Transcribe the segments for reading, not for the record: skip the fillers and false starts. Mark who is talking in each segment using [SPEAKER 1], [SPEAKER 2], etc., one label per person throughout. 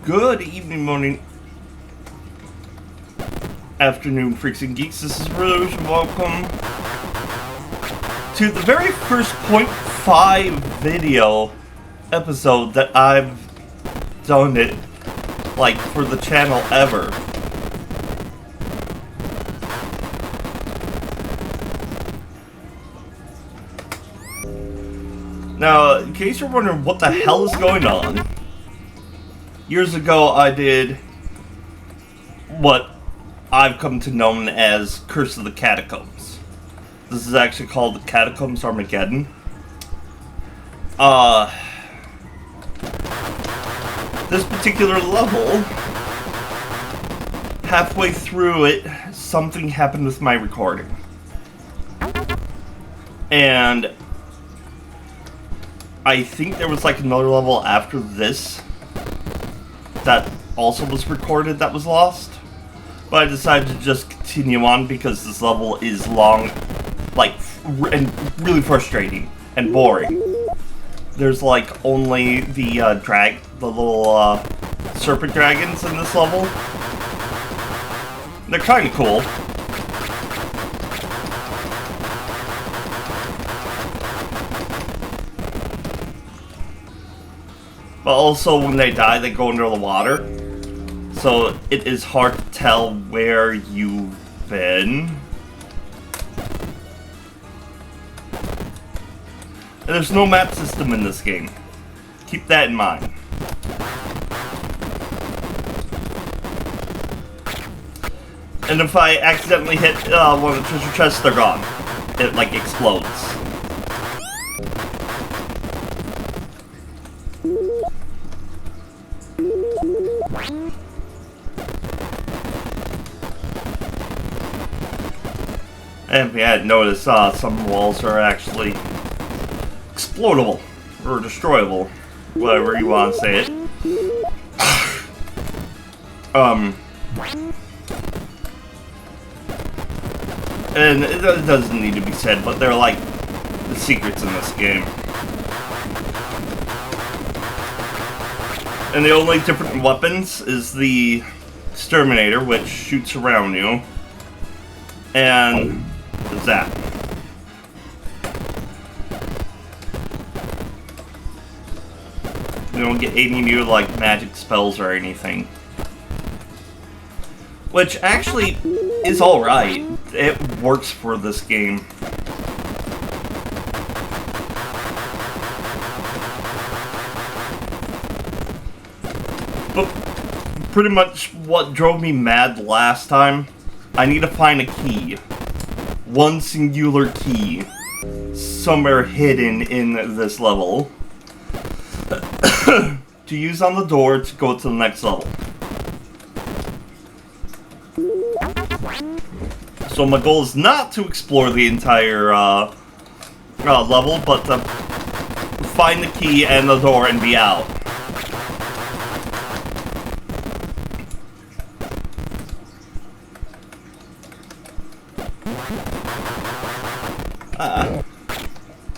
[SPEAKER 1] Good evening, morning, afternoon, freaks and geeks. This is Railuge, and welcome to the very first .5 video episode that I've done it, like, for the channel ever. Now, in case you're wondering what the hell is going on, years ago I did what I've come to know as Curse of the Catacombs. This is actually called the Catacombs Armageddon. This particular level, halfway through it, something happened with my recording. And I think there was like another level after this that also was recorded that was lost. But I decided to just continue on because this level is long, like, and really frustrating and boring. There's like only the the little serpent dragons in this level. They're kind of cool. But also, when they die, they go under the water. So, it is hard to tell where you've been. And there's no map system in this game. Keep that in mind. And if I accidentally hit one of the treasure chests, they're gone. It, like, explodes. And if you hadn't noticed, some walls are actually explodable, or destroyable, whatever you want to say it. And it doesn't need to be said, but they're like the secrets in this game. And the only different weapons is the exterminator, which shoots around you, and that. You don't get any new like magic spells or anything, which actually is alright. It works for this game. But pretty much what drove me mad last time, I need to find a key. One singular key. Somewhere hidden in this level. To use on the door to go to the next level. So my goal is not to explore the entire level, but to find the key and the door and be out.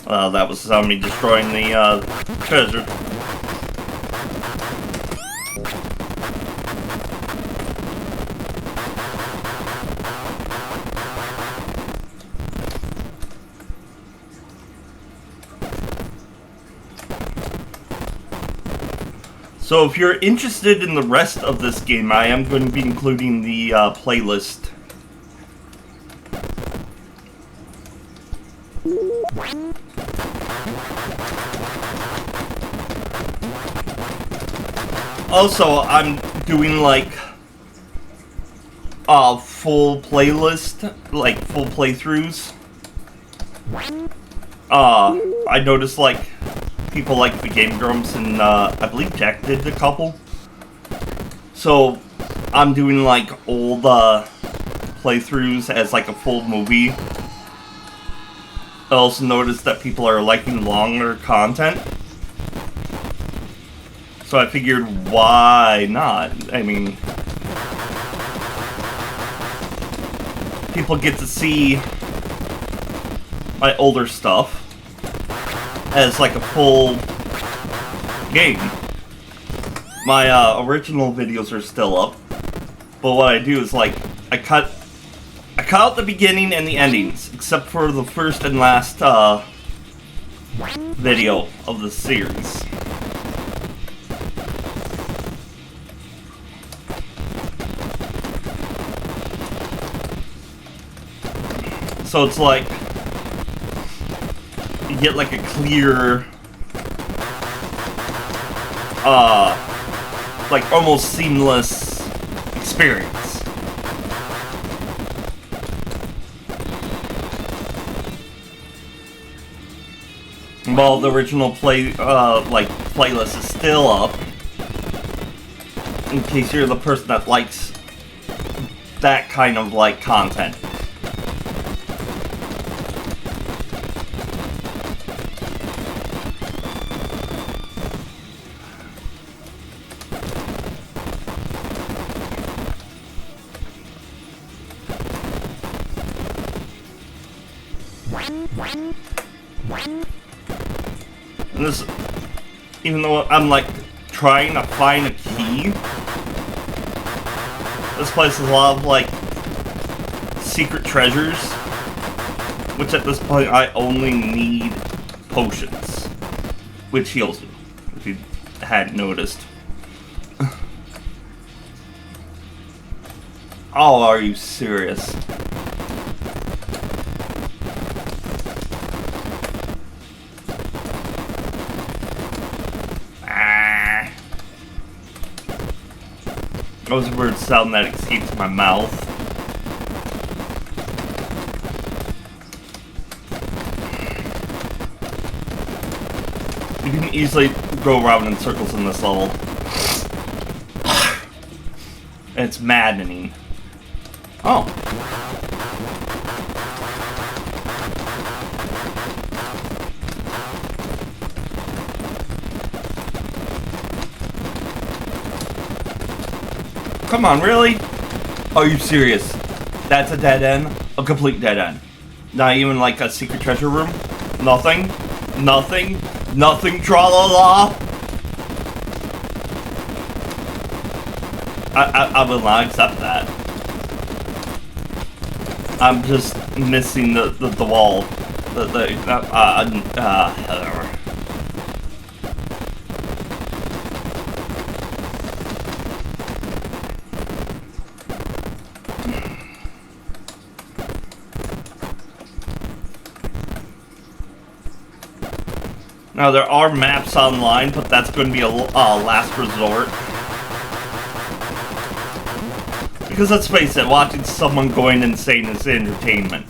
[SPEAKER 1] Well, that was me destroying the treasure. So if you're interested in the rest of this game, I am going to be including the playlist. Also, I'm doing like a full playlist, like full playthroughs. I noticed like people like the Game Grumps and I believe Jack did a couple. So I'm doing like old playthroughs as like a full movie. I also noticed that people are liking longer content. So I figured, why not? I mean, people get to see my older stuff as like a full game. My original videos are still up, but what I do is like I cut out the beginning and the endings, except for the first and last video of the series. So it's like you get like a clear, like almost seamless experience. While the original playlist is still up, in case you're the person that likes that kind of like content. And this, even though I'm like trying to find a key, this place has a lot of like secret treasures, which at this point I only need potions, which heals you, if you hadn't noticed. Oh, are you serious? That was a weird sound that escaped my mouth. You can easily go around in circles in this level. And it's maddening. Oh. Come on, really? Are you serious? That's a dead end? A complete dead end. Not even like a secret treasure room? Nothing? Nothing? Nothing, tra-la-la? I will not accept that. I'm just missing the wall. Now, there are maps online, but that's going to be a last resort. Because let's face it, watching someone going insane is entertainment.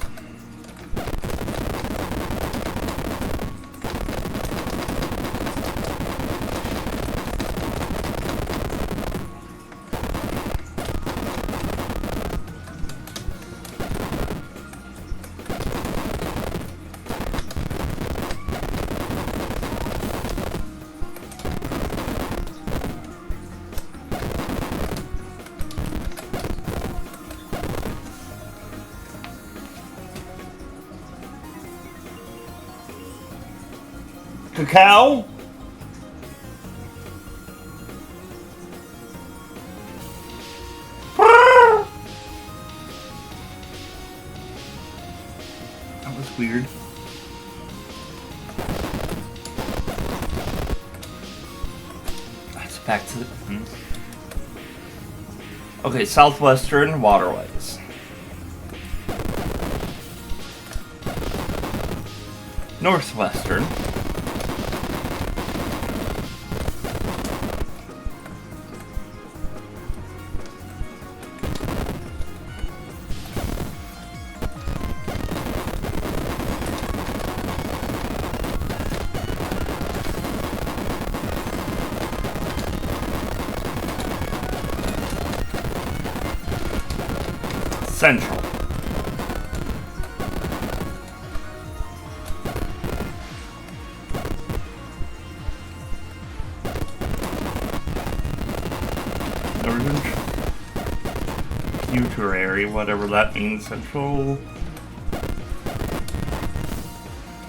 [SPEAKER 1] Cacao? That was weird. That's back to the... Okay, Southwestern Waterways. Northwestern. Central. Futurary, whatever that means. Central.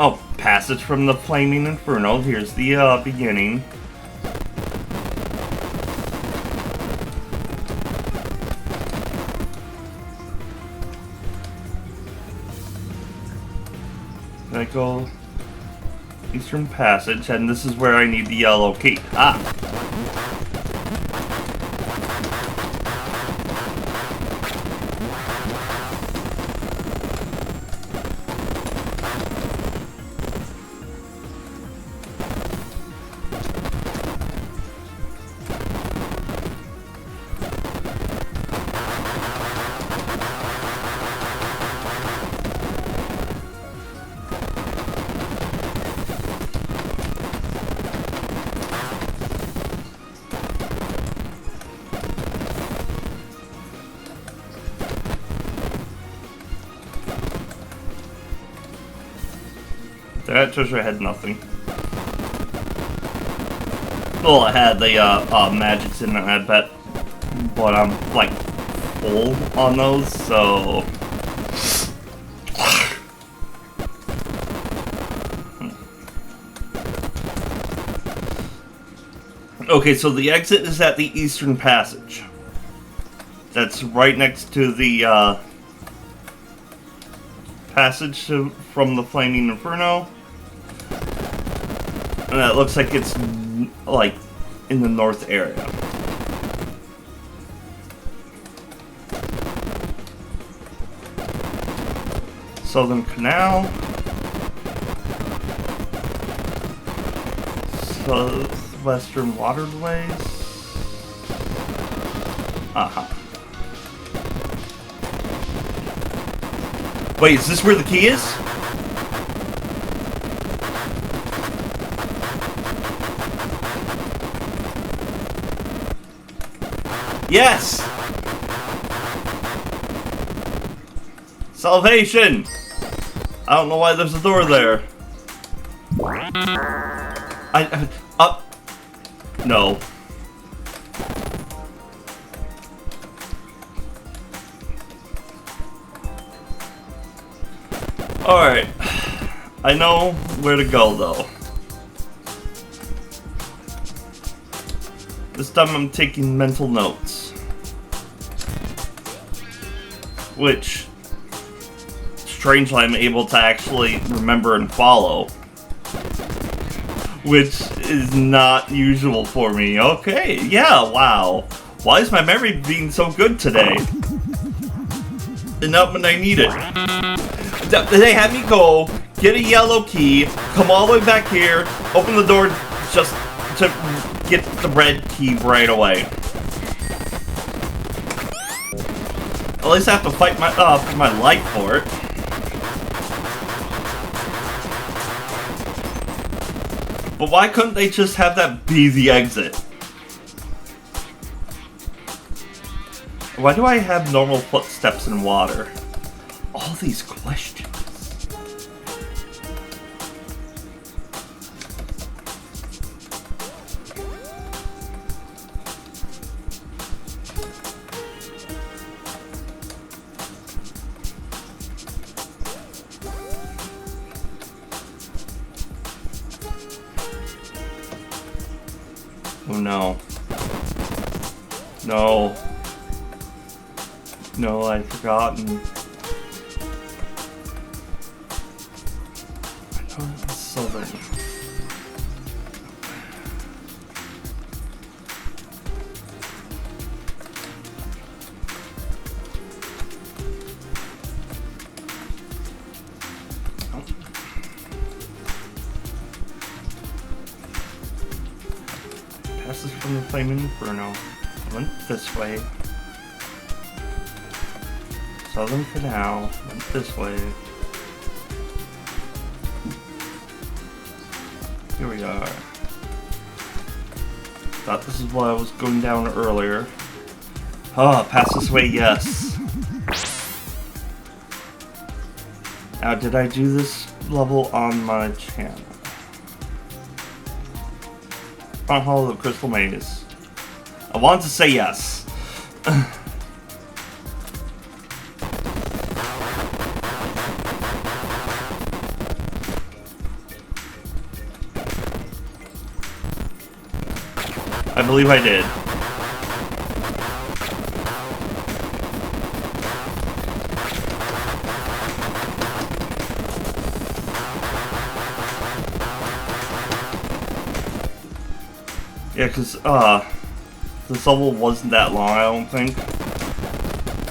[SPEAKER 1] Oh, passage from the Flaming Inferno. Here's the beginning. go Eastern Passage, and this is where I need the yellow key. Ah! That treasure had nothing. Well, I had the magics in it, I bet, but I'm like full on those, so. Okay, so the exit is at the Eastern Passage. That's right next to the passage from the Flaming Inferno. And it looks like it's, like, in the north area. Southern Canal. Southwestern Waterways. Uh-huh. Wait, is this where the key is? Yes! Salvation! I don't know why there's a door there. No. Alright. I know where to go, though. This time I'm taking mental notes. Which, strangely, I'm able to actually remember and follow. Which is not usual for me. Okay, yeah, wow. Why is my memory being so good today? And not when I need it. They had me go, get a yellow key, come all the way back here, open the door just to get the red key right away. At least I have to fight for my life for it. But why couldn't they just have that be the exit? Why do I have normal footsteps in water? All these questions. Oh no. No. No, I've forgotten. I know it's southern. Passes from the Flaming Inferno. Went this way. Southern Canal. Went this way. Here we are. Thought this is why I was going down earlier. Ah, pass this way, yes. Now, did I do this level on my channel? Front Hall of the Crystal Maze. I want to say yes. I believe I did. Yeah, because, this level wasn't that long, I don't think.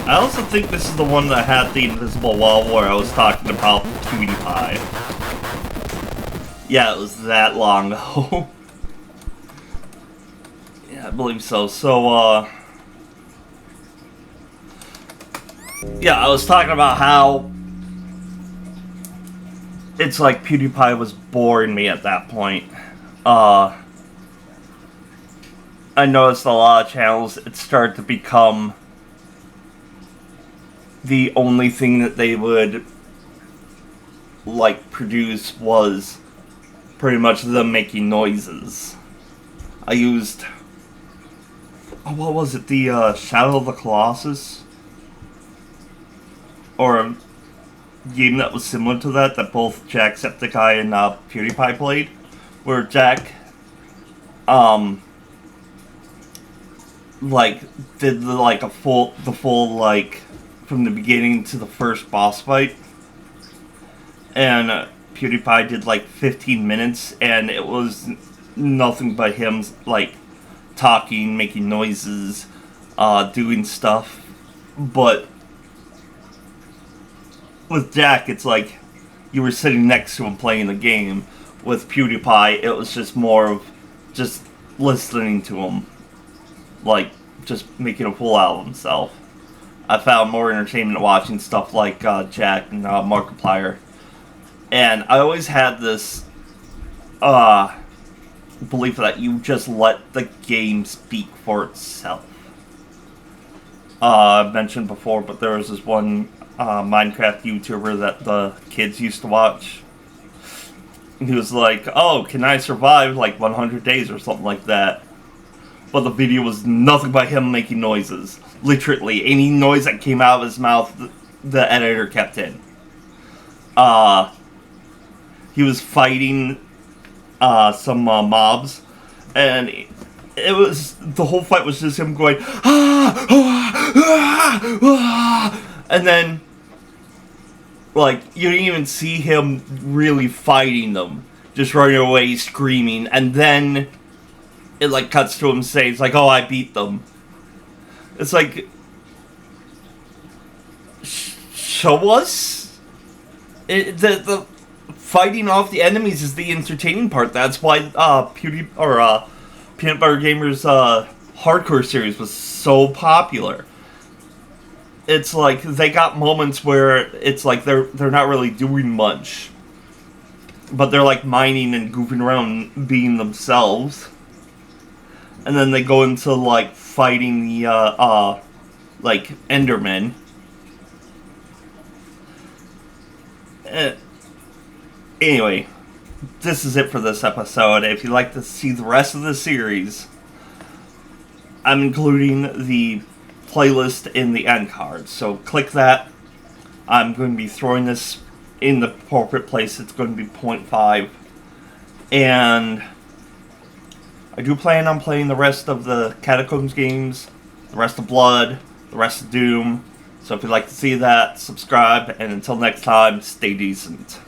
[SPEAKER 1] I also think this is the one that had the invisible wall where I was talking about PewDiePie. Yeah, it was that long ago. Yeah, I believe so. So, yeah, I was talking about how it's like PewDiePie was boring me at that point. I noticed a lot of channels, it started to become the only thing that they would, like, produce was pretty much them making noises. I used, what was it, the Shadow of the Colossus? Or a game that was similar to that both Jacksepticeye and PewDiePie played, where Jack, like, did the full, like, from the beginning to the first boss fight, and PewDiePie did like 15 minutes, and it was nothing but him, like, talking, making noises, doing stuff. But with Jack, it's like you were sitting next to him playing the game. With PewDiePie, it was just more of just listening to him, like, just making a fool out of himself. I found more entertainment watching stuff like Jack and Markiplier. And I always had this belief that you just let the game speak for itself. I've mentioned before, but there was this one Minecraft YouTuber that the kids used to watch. He was like, oh, can I survive like 100 days or something like that? But the video was nothing but him making noises. Literally, any noise that came out of his mouth, the editor kept in. He was fighting some mobs, and it was, the whole fight was just him going, and then, like, you didn't even see him really fighting them, just running away, screaming, and then it, like, cuts to him saying, it's like, oh, I beat them. It's like, show us? The fighting off the enemies is the entertaining part. That's why Peanut Butter Gamer's hardcore series was so popular. It's like they got moments where it's like they're not really doing much, but they're like mining and goofing around, being themselves, and then they go into like fighting the like Endermen. Anyway, this is it for this episode. If you'd like to see the rest of the series, I'm including the playlist in the end card. So click that. I'm going to be throwing this in the appropriate place. It's going to be 0.5. And I do plan on playing the rest of the Catacombs games, the rest of Blood, the rest of Doom. So if you'd like to see that, subscribe. And until next time, stay decent.